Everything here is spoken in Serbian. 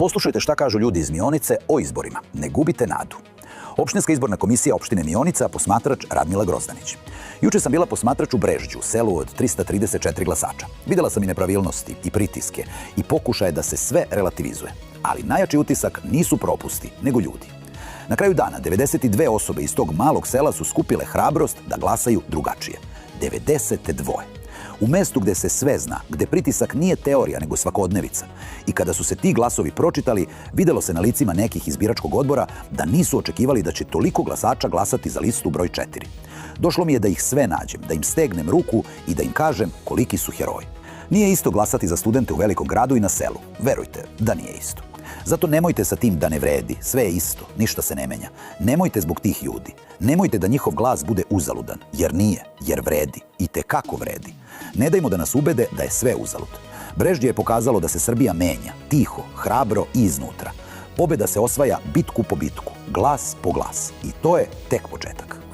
Poslušajte šta kažu ljudi iz Mionice o izborima. Ne gubite nadu. Opštinska izborna komisija opštine Mionica, posmatrač Radmila Grozdanić. Juče sam bila posmatrač u Brežđu, selu od 334 glasača. Videla sam i nepravilnosti, i pritiske, i pokušaje da se sve relativizuje. Ali najjači utisak nisu propusti, nego ljudi. Na kraju dana, 92 osobe iz tog malog sela su skupile hrabrost da glasaju drugačije. 92. U mestu gde se sve zna, gde pritisak nije teorija nego svakodnevica. I kada su se ti glasovi pročitali, videlo se na licima nekih iz biračkog odbora da nisu očekivali da će toliko glasača glasati za listu broj 4. Došlo mi je da ih sve nađem, da im stegnem ruku i da im kažem koliki su heroji. Nije isto glasati za studente u velikom gradu i na selu. Verujte da nije isto. Zato nemojte sa tim da ne vredi, sve je isto, ništa se ne menja. Nemojte zbog tih ljudi. Nemojte da njihov glas bude uzaludan, jer nije, jer vredi, i tekako vredi. Ne dajmo da nas ubede da je sve uzalud. Brežđe je pokazalo da se Srbija menja, tiho, hrabro i iznutra. Pobeda se osvaja bitku po bitku, glas po glas. I to je tek početak.